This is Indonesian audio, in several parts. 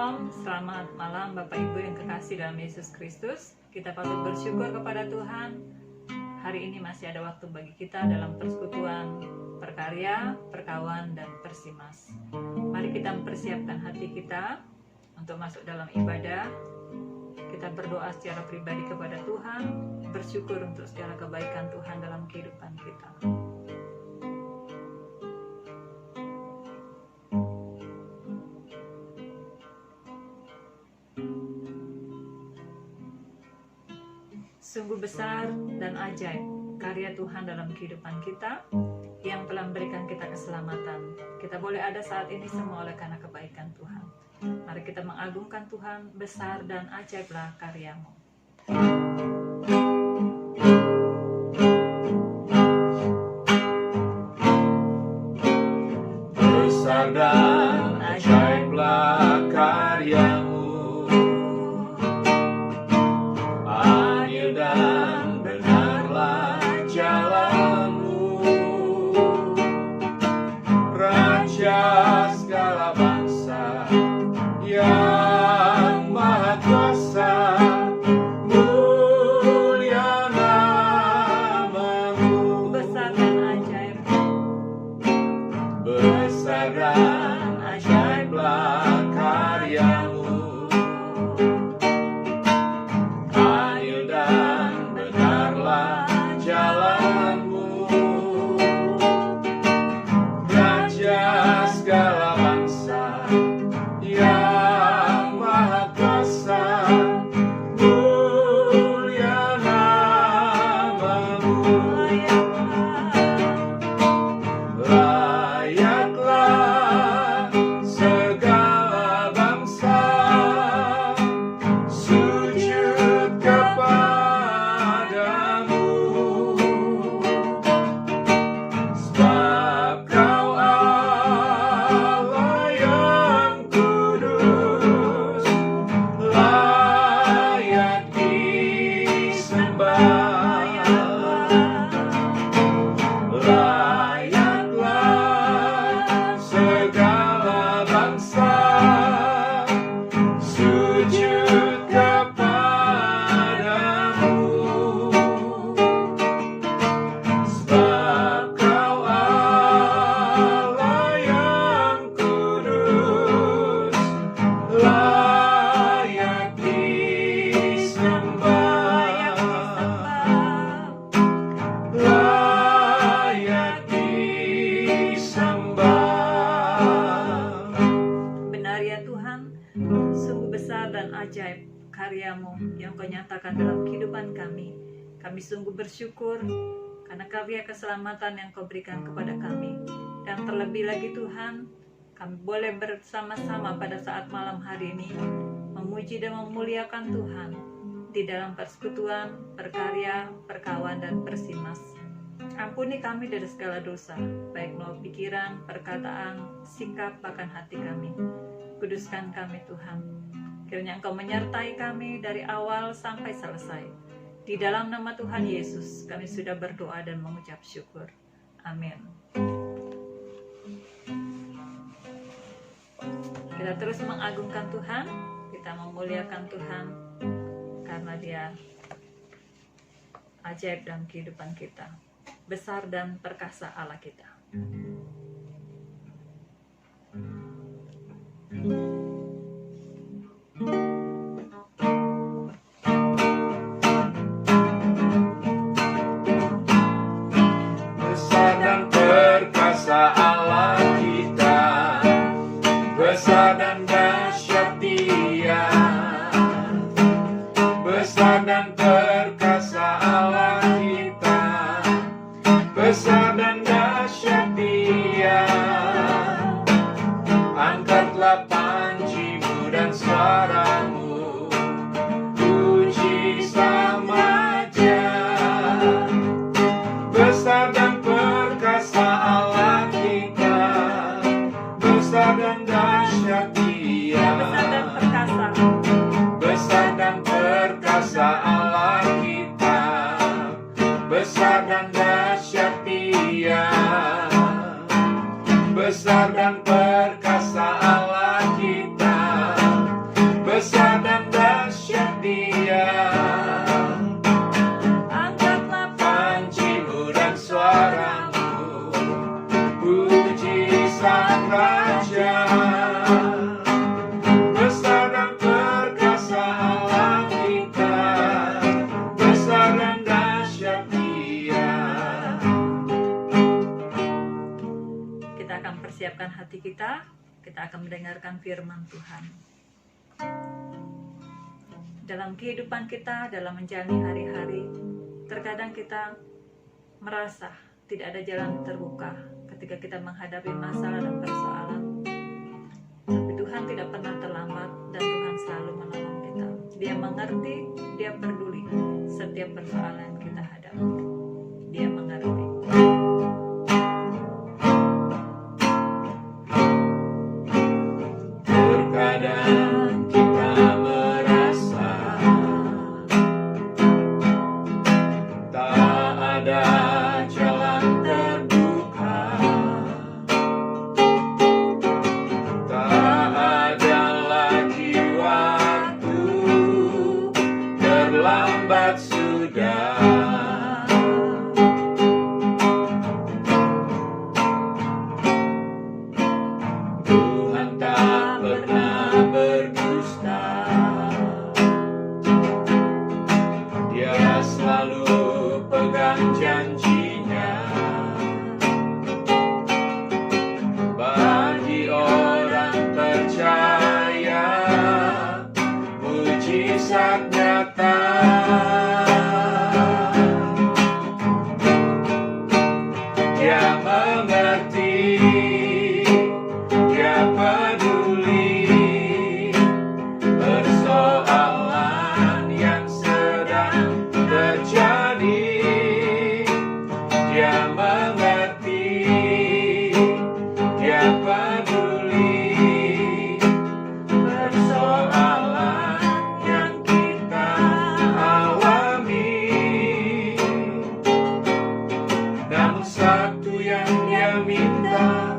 Shalom, selamat malam Bapak Ibu yang kekasih dalam Yesus Kristus. Kita patut bersyukur kepada Tuhan. Hari ini masih ada waktu bagi kita dalam persekutuan Perkarya, Perkawan, dan Persimas. Mari kita mempersiapkan hati kita untuk masuk dalam ibadah. Kita berdoa secara pribadi kepada Tuhan, bersyukur untuk segala kebaikan Tuhan dalam kehidupan kita. Sungguh besar dan ajaib karya Tuhan dalam kehidupan kita yang telah memberikan kita keselamatan. Kita boleh ada saat ini semua oleh karena kebaikan Tuhan. Mari kita mengagungkan Tuhan, besar dan ajaiblah karya-Mu. Besar dan ajaiblah karya-Mu, adil dan benarlah jalan-Mu, Raja segala bangsa yang maha kuasa, mulia nama-Mu. Besar dan ajaib, Besar dan ajaiblah karya-Mu, adil dan benarlah jalan-Mu, Raja segala bangsa yang maha kuasa, mulia nama-Mu. Layaklah segala bangsa sujud kepadamu, sebab Kau Allah yang kudus, layak disembah. Layaklah segala bangsa sujud kepadamu, sebab Kau Allah yang kudus, layak disembah. Layak disembah. benar ya Tuhan, sungguh besar dan ajaib karya-Mu yang Kau nyatakan dalam kehidupan kami. Kami sungguh bersyukur karena karya keselamatan yang Kau berikan kepada kami. Dan terlebih lagi Tuhan, kami boleh bersama-sama pada saat malam hari ini memuji dan memuliakan Tuhan di dalam persekutuan, perkarya, perkawan, dan persimas. Ampuni kami dari segala dosa, baik melalui pikiran, perkataan, sikap, bahkan hati kami. Kuduskan kami Tuhan. Kiranya Engkau menyertai kami dari awal sampai selesai. Di dalam nama Tuhan Yesus, kami sudah berdoa dan mengucap syukur. Amin. Kita terus mengagungkan Tuhan, kita memuliakan Tuhan, karena Dia ajaib dalam kehidupan kita. Besar dan perkasa Allah kita. Besar dan perkasa Allah kita, besar dan dahsyat Dia. Besar dan perkasa Allah kita, besar dan dahsyat Dia. Angkatlah panji-Mu dan suara-Mu, puji samaja. Besar dan perkasa Allah kita, besar dan dahsyat Dia. Besar dan perkasa. Besar dan perkasa Allah kita, besar dan dahsyat Dia. besar dan perkasa Allah kita, kita akan mendengarkan firman Tuhan. Dalam kehidupan kita, dalam menjalani hari-hari, terkadang kita merasa tidak ada jalan terbuka ketika kita menghadapi masalah dan persoalan. Tapi Tuhan tidak pernah terlambat dan Tuhan selalu menolong kita. Dia mengerti, Dia peduli setiap persoalan yang kita hadapi. Dia mengerti. Terkadang kita merasa tak ada jalan terbuka, tak ada lagi waktu, terlambat sudah. Tuhan tak pernah berdusta, Dia selalu pegang janjinya. Bagi orang percaya, mujizat nyata. Dia mengerti, Dia peduli persoalan yang sedang terjadi. Dia mengerti, Dia peduli persoalan yang kita alami. Namun satu yang Dia minta,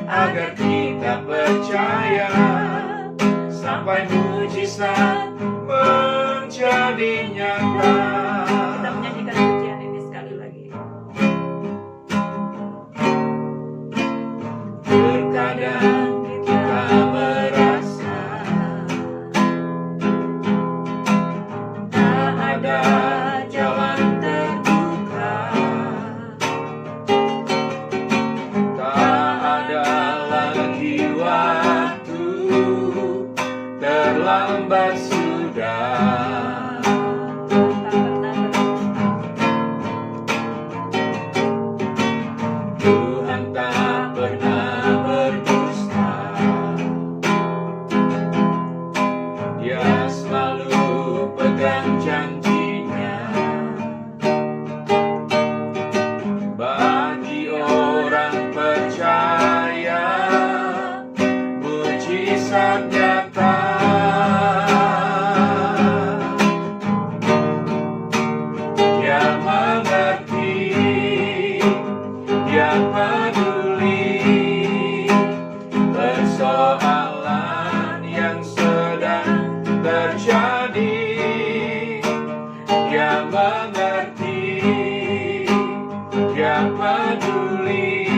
agar kita percaya, sampai mujizat menjadi nyata. Kita menyanyikan pujian ini sekali lagi. Terkadang kita merasa tak ada jalan terbuka, tak ada lagi waktu, terlambat sudah. Tuhan tak pernah berdusta, Dia selalu pegang janjinya. Bagi orang percaya, mujizat nyata. Dia mengerti, Dia peduli persoalan yang sedang terjadi. Dia mengerti, Dia peduli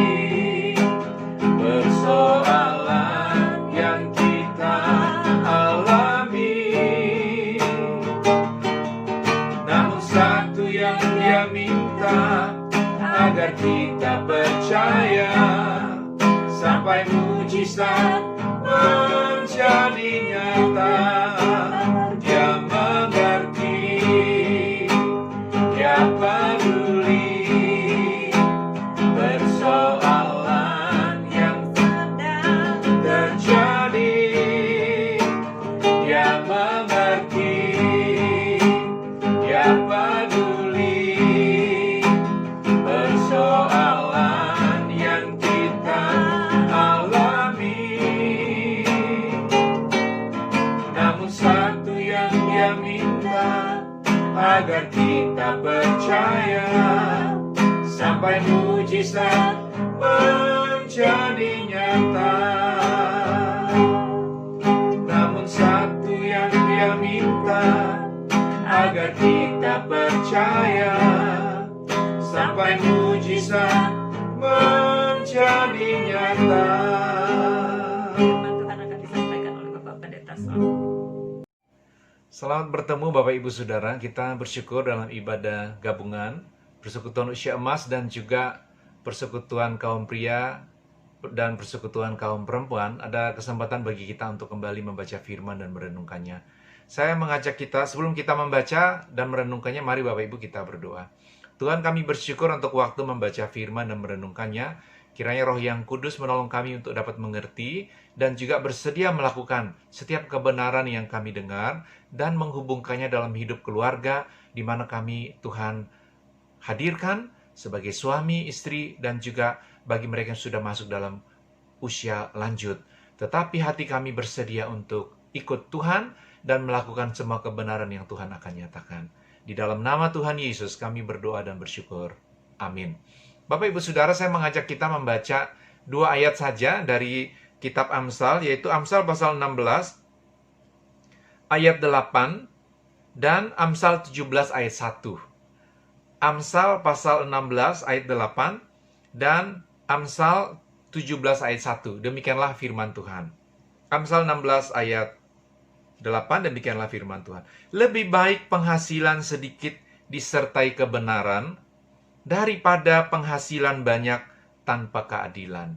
persoalan yang kita alami. Namun satu yang Dia minta, agar kita percaya, sampai mujizat menjadi nyata. Dia mengerti, Dia peduli persoalan yang sedang terjadi. Dia mengerti, Dia peduli persoalan yang kita alami. Namun satu yang Dia minta, agar kita percaya, sampai mujizat menjadi nyata. Namun satu yang Dia minta, agar kita percaya, sampai mujizat menjadi nyata. Firman Tuhan akan disampaikan oleh Bapak Pendeta Sol. Selamat bertemu Bapak Ibu Saudara. Kita bersyukur dalam ibadah gabungan Persekutuan Usia Emas dan juga Persekutuan Kaum Pria dan persekutuan kaum perempuan, ada kesempatan bagi kita untuk kembali membaca firman dan merenungkannya. Saya mengajak kita, sebelum kita membaca dan merenungkannya, mari Bapak Ibu kita berdoa. Tuhan, kami bersyukur untuk waktu membaca firman dan merenungkannya. Kiranya Roh yang Kudus menolong kami untuk dapat mengerti dan juga bersedia melakukan setiap kebenaran yang kami dengar dan menghubungkannya dalam hidup keluarga di mana kami, Tuhan, hadirkan sebagai suami, istri, dan juga bagi mereka yang sudah masuk dalam usia lanjut. Tetapi hati kami bersedia untuk ikut Tuhan dan melakukan semua kebenaran yang Tuhan akan nyatakan. Di dalam nama Tuhan Yesus kami berdoa dan bersyukur. Amin. Bapak Ibu Saudara, saya mengajak kita membaca 2 ayat saja dari kitab Amsal, yaitu Amsal pasal 16 ayat 8 dan Amsal 17 ayat 1. Amsal pasal 16 ayat 8 dan Amsal 17 ayat 1. Demikianlah firman Tuhan. Amsal 16 ayat 8, demikianlah firman Tuhan. Lebih baik penghasilan sedikit disertai kebenaran daripada penghasilan banyak tanpa keadilan.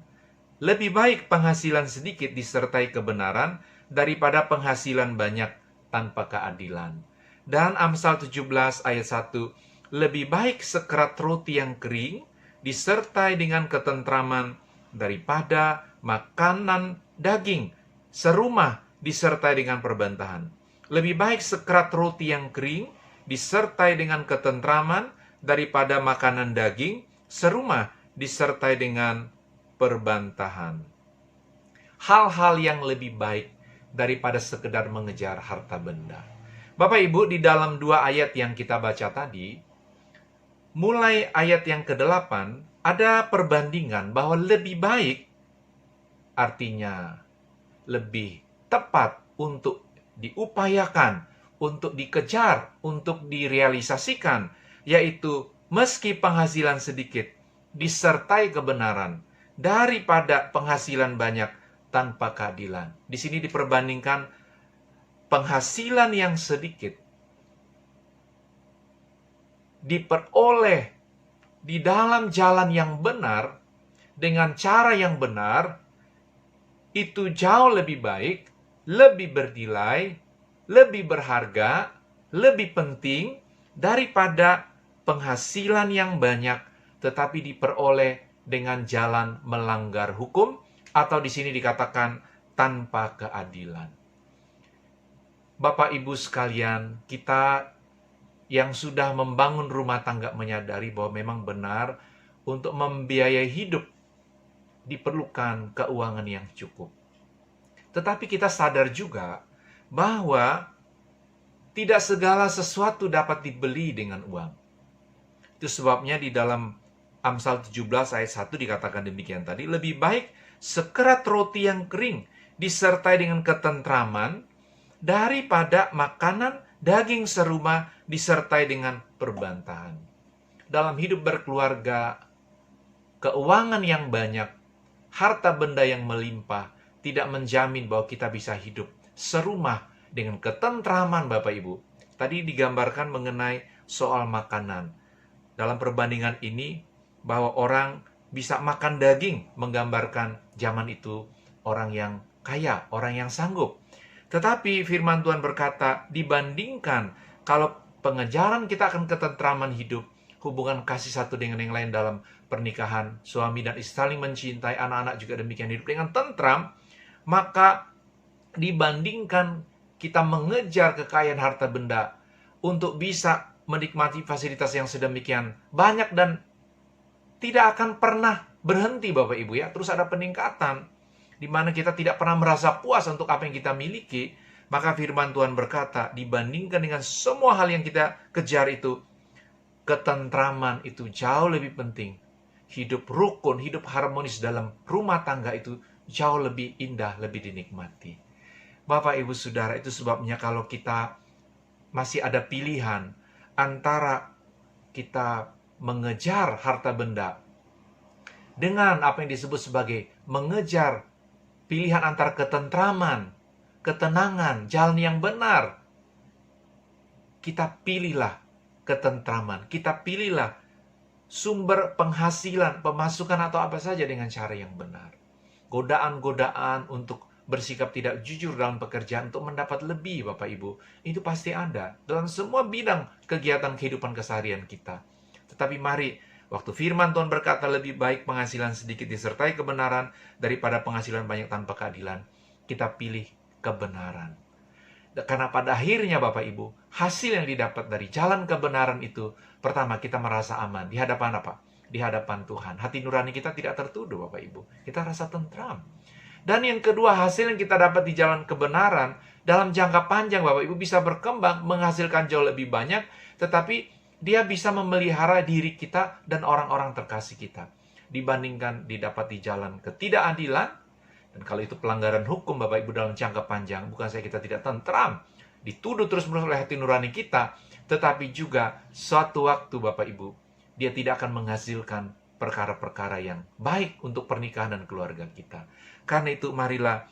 Lebih baik penghasilan sedikit disertai kebenaran daripada penghasilan banyak tanpa keadilan. Dan Amsal 17 ayat 1, lebih baik sekerat roti yang kering disertai dengan ketentraman daripada makanan daging serumah disertai dengan perbantahan. Lebih baik sekerat roti yang kering disertai dengan ketentraman daripada makanan daging serumah disertai dengan perbantahan. Hal-hal yang lebih baik daripada sekedar mengejar harta benda. Bapak Ibu, di dalam 2 ayat yang kita baca tadi, mulai ayat yang ke-8, ada perbandingan bahwa lebih baik artinya lebih tepat untuk diupayakan, untuk dikejar, untuk direalisasikan, yaitu meski penghasilan sedikit disertai kebenaran daripada penghasilan banyak tanpa keadilan. Di sini diperbandingkan penghasilan yang sedikit diperoleh di dalam jalan yang benar dengan cara yang benar itu jauh lebih baik, lebih bernilai, lebih berharga, lebih penting daripada penghasilan yang banyak tetapi diperoleh dengan jalan melanggar hukum atau di sini dikatakan tanpa keadilan. Bapak Ibu sekalian, kita yang sudah membangun rumah tangga menyadari bahwa memang benar untuk membiayai hidup diperlukan keuangan yang cukup. Tetapi kita sadar juga bahwa tidak segala sesuatu dapat dibeli dengan uang. Itu sebabnya di dalam Amsal 17 ayat 1 dikatakan demikian tadi, lebih baik sekerat roti yang kering disertai dengan ketentraman daripada makanan daging serumah disertai dengan perbantahan. Dalam hidup berkeluarga, keuangan yang banyak, harta benda yang melimpah, tidak menjamin bahwa kita bisa hidup serumah dengan ketentraman, Bapak Ibu. Tadi digambarkan mengenai soal makanan. Dalam perbandingan ini, bahwa orang bisa makan daging, menggambarkan zaman itu orang yang kaya, orang yang sanggup. Tetapi firman Tuhan berkata, dibandingkan kalau pengejaran kita akan ketentraman hidup, hubungan kasih satu dengan yang lain dalam pernikahan, suami dan istri saling mencintai, anak-anak juga demikian hidup dengan tentram, maka dibandingkan kita mengejar kekayaan harta benda untuk bisa menikmati fasilitas yang sedemikian banyak dan tidak akan pernah berhenti, Bapak Ibu ya, terus ada peningkatan di mana kita tidak pernah merasa puas untuk apa yang kita miliki, maka firman Tuhan berkata, dibandingkan dengan semua hal yang kita kejar itu, ketentraman itu jauh lebih penting. Hidup rukun, hidup harmonis dalam rumah tangga itu jauh lebih indah, lebih dinikmati. Bapak, Ibu, Saudara, itu sebabnya kalau kita masih ada pilihan antara kita mengejar harta benda dengan apa yang disebut sebagai mengejar pilihan antara ketentraman, ketenangan, jalan yang benar, kita pilihlah ketentraman, kita pilihlah sumber penghasilan, pemasukan atau apa saja dengan cara yang benar. godaan-godaan untuk bersikap tidak jujur dalam pekerjaan untuk mendapat lebih, Bapak Ibu. Itu pasti ada dalam semua bidang kegiatan kehidupan keseharian kita. Tetapi mari, waktu firman Tuhan berkata lebih baik penghasilan sedikit disertai kebenaran daripada penghasilan banyak tanpa keadilan, kita pilih kebenaran. Karena pada akhirnya Bapak Ibu, hasil yang didapat dari jalan kebenaran itu, pertama kita merasa aman. Di hadapan apa? Di hadapan Tuhan. Hati nurani kita tidak tertuduh Bapak Ibu. Kita rasa tentram. Dan yang kedua, hasil yang kita dapat di jalan kebenaran, dalam jangka panjang Bapak Ibu bisa berkembang, menghasilkan jauh lebih banyak, tetapi dia bisa memelihara diri kita dan orang-orang terkasih kita. Dibandingkan didapat di jalan ketidakadilan, dan kalau itu pelanggaran hukum Bapak Ibu dalam jangka panjang, bukan saja kita tidak tentram, dituduh terus-menerus oleh hati nurani kita, tetapi juga suatu waktu Bapak Ibu, dia tidak akan menghasilkan perkara-perkara yang baik untuk pernikahan dan keluarga kita. Karena itu marilah,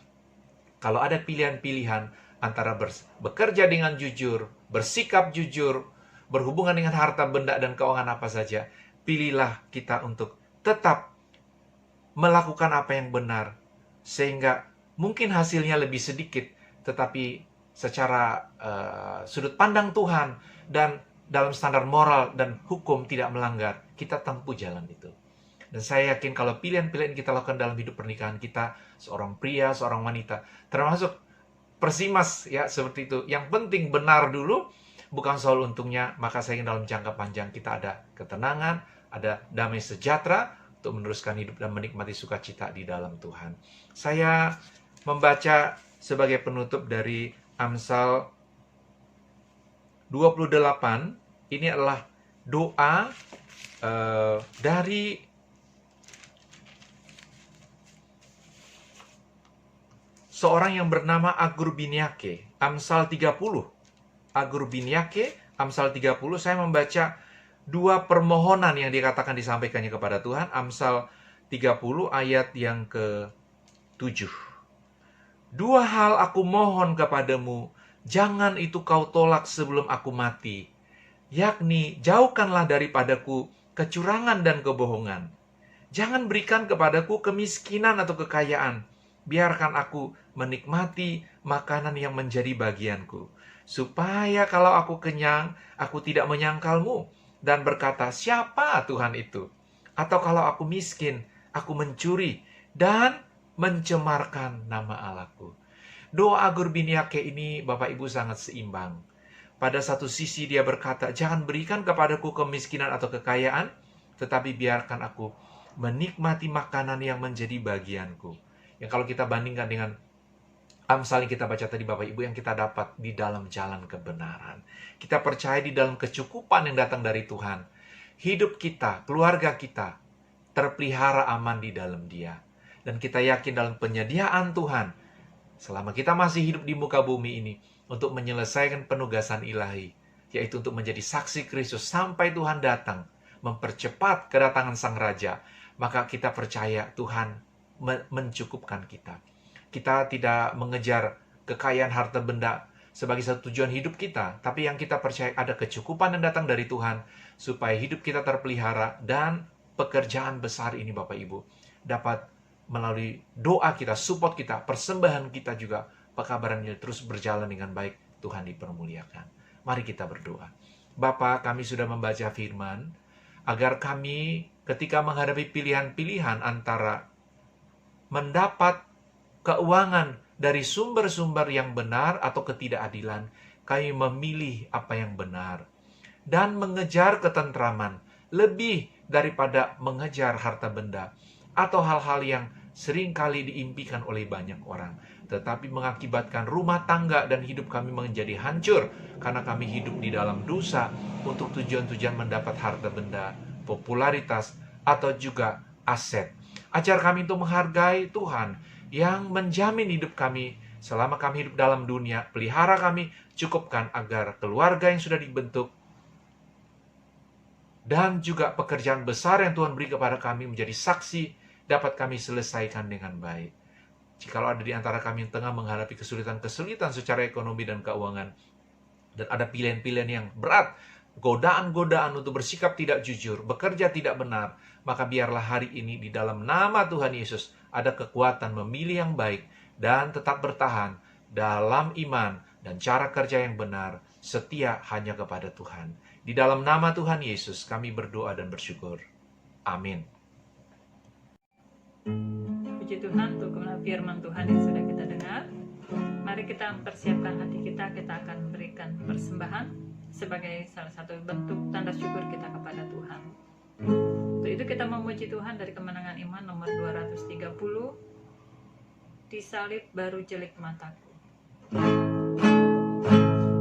kalau ada pilihan-pilihan antara bekerja dengan jujur, bersikap jujur, berhubungan dengan harta benda dan keuangan apa saja, pilihlah kita untuk tetap melakukan apa yang benar, sehingga mungkin hasilnya lebih sedikit, tetapi secara sudut pandang Tuhan dan dalam standar moral dan hukum tidak melanggar, kita tempuh jalan itu. Dan saya yakin kalau pilihan-pilihan kita lakukan dalam hidup pernikahan kita, seorang pria, seorang wanita, termasuk Persimas ya seperti itu. Yang penting benar dulu, bukan soal untungnya, maka saya ingin dalam jangka panjang kita ada ketenangan, ada damai sejahtera untuk meneruskan hidup dan menikmati sukacita di dalam Tuhan. Saya membaca sebagai penutup dari Amsal 28. Ini adalah doa dari seorang yang bernama Agur Biniake. Amsal 30. Agur Biniake, Amsal 30. Saya membaca dua permohonan yang dikatakan disampaikannya kepada Tuhan. Amsal 30 ayat yang ke-7. Dua hal aku mohon kepadamu, jangan itu kau tolak sebelum aku mati. Yakni, jauhkanlah daripadaku kecurangan dan kebohongan. Jangan berikan kepadaku kemiskinan atau kekayaan. Biarkan aku menikmati makanan yang menjadi bagianku. Supaya kalau aku kenyang, aku tidak menyangkalmu dan berkata, siapa Tuhan itu? Atau kalau aku miskin, aku mencuri dan mencemarkan nama Allahku. Doa Agur Biniake ini Bapak Ibu sangat seimbang. Pada satu sisi dia berkata, jangan berikan kepadaku kemiskinan atau kekayaan, tetapi biarkan aku menikmati makanan yang menjadi bagianku. Yang kalau kita bandingkan dengan Amsal yang kita baca tadi Bapak Ibu, yang kita dapat di dalam jalan kebenaran. Kita percaya di dalam kecukupan yang datang dari Tuhan. Hidup kita, keluarga kita, terpelihara aman di dalam Dia. Dan kita yakin dalam penyediaan Tuhan, selama kita masih hidup di muka bumi ini, untuk menyelesaikan penugasan ilahi, yaitu untuk menjadi saksi Kristus sampai Tuhan datang, mempercepat kedatangan Sang Raja, maka kita percaya Tuhan mencukupkan kita. Kita tidak mengejar kekayaan harta benda sebagai satu tujuan hidup kita, tapi yang kita percaya ada kecukupan yang datang dari Tuhan, supaya hidup kita terpelihara, dan pekerjaan besar ini Bapak Ibu dapat melalui doa kita, support kita, persembahan kita juga, pekabaran ini terus berjalan dengan baik, Tuhan dipermuliakan. Mari kita berdoa. Bapa, kami sudah membaca firman, agar kami ketika menghadapi pilihan-pilihan antara mendapat keuangan dari sumber-sumber yang benar atau ketidakadilan, kami memilih apa yang benar dan mengejar ketentraman lebih daripada mengejar harta benda atau hal-hal yang seringkali diimpikan oleh banyak orang, tetapi mengakibatkan rumah tangga dan hidup kami menjadi hancur karena kami hidup di dalam dosa untuk tujuan-tujuan mendapat harta benda, popularitas, atau juga aset. Ajar kami untuk menghargai Tuhan yang menjamin hidup kami selama kami hidup dalam dunia. Pelihara kami, cukupkan agar keluarga yang sudah dibentuk dan juga pekerjaan besar yang Tuhan beri kepada kami menjadi saksi dapat kami selesaikan dengan baik. Jikalau ada di antara kami yang tengah menghadapi kesulitan-kesulitan secara ekonomi dan keuangan, dan ada pilihan-pilihan yang berat, godaan-godaan untuk bersikap tidak jujur, bekerja tidak benar, maka biarlah hari ini di dalam nama Tuhan Yesus ada kekuatan memilih yang baik dan tetap bertahan dalam iman dan cara kerja yang benar, setia hanya kepada Tuhan. Di dalam nama Tuhan Yesus kami berdoa dan bersyukur. Amin. Puji Tuhan untuk firman Tuhan yang sudah kita dengar. Mari kita mempersiapkan hati kita akan memberikan persembahan sebagai salah satu bentuk tanda syukur kita kepada Tuhan. Untuk itu kita memuji Tuhan dari Kemenangan Iman nomor 230, Disalib baru jelik mataku.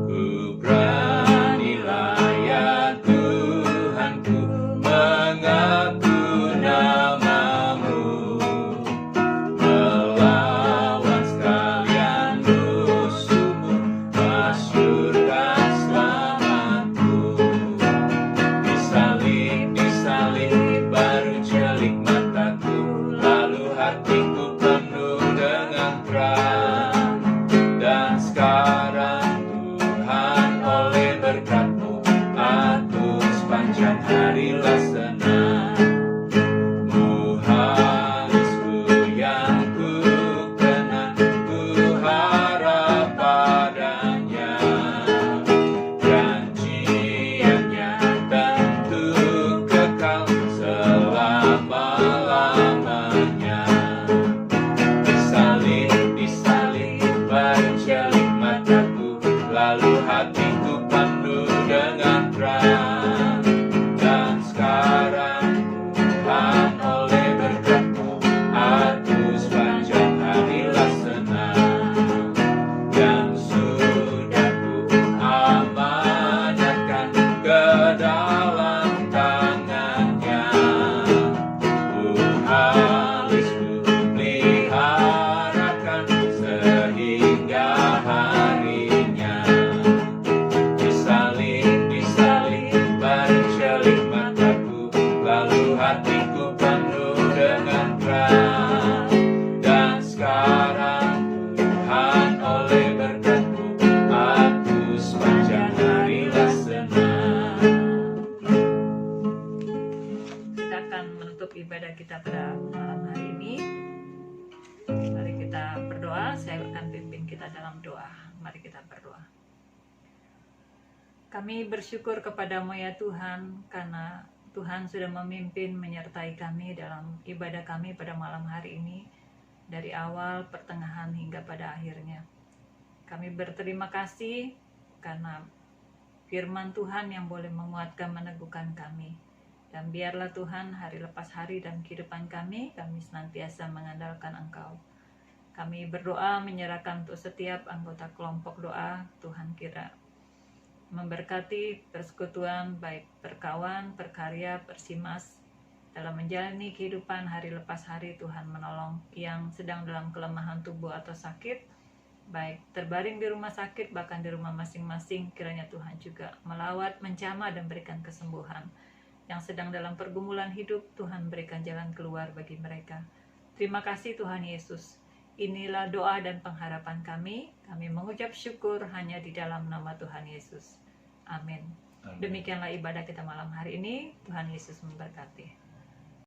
Ku beranilah ya Tuhanku mengaku namamu, melawan sekalian musuhmu, masyurkan selamatku. Disalib baru jelik mataku, lalu hatiku penuh dengan terang. Dan sekarang Tuhan oleh berkat-Mu aku sepanjang harilah senang. Muharisku yang ku kenang, ku harap padanya. Janjiannya tentu kekal selama-lamanya. Disalib baru jelik mataku, lalu hatiku penuh dengan terang. Dan sekarang Tuhan oleh berkat-Mu aku sepanjang harilah senang. Yang sudah ku amanatkan ke dalam tangannya. Muharisku peliharakan sehingga harinya. Disalib baru jelik mataku, lalu hatiku penuh dengan terang. Dan sekarang Tuhan oleh berkat-Mu aku sepanjang harilah senang. Kita akan menutup ibadah kita pada malam hari ini. Mari kita berdoa. Saya akan pimpin kita dalam doa. Mari kita berdoa. Kami bersyukur kepadamu ya Tuhan, karena Tuhan sudah memimpin menyertai kami dalam ibadah kami pada malam hari ini, dari awal, pertengahan, hingga pada akhirnya. Kami berterima kasih karena firman Tuhan yang boleh menguatkan, meneguhkan kami. Dan biarlah Tuhan hari lepas hari dalam kehidupan kami senantiasa mengandalkan Engkau. Kami berdoa menyerahkan untuk setiap anggota kelompok doa, Tuhan kira memberkati persekutuan baik perkawan, perkarya, persimas dalam menjalani kehidupan hari lepas hari. Tuhan menolong yang sedang dalam kelemahan tubuh atau sakit, baik terbaring di rumah sakit bahkan di rumah masing-masing, kiranya Tuhan juga melawat, menjamah dan berikan kesembuhan. Yang sedang dalam pergumulan hidup, Tuhan berikan jalan keluar bagi mereka. Terima kasih Tuhan Yesus. Inilah doa dan pengharapan kami. Kami mengucap syukur hanya di dalam nama Tuhan Yesus. Amin. Amin. Demikianlah ibadah kita malam hari ini. Tuhan Yesus memberkati.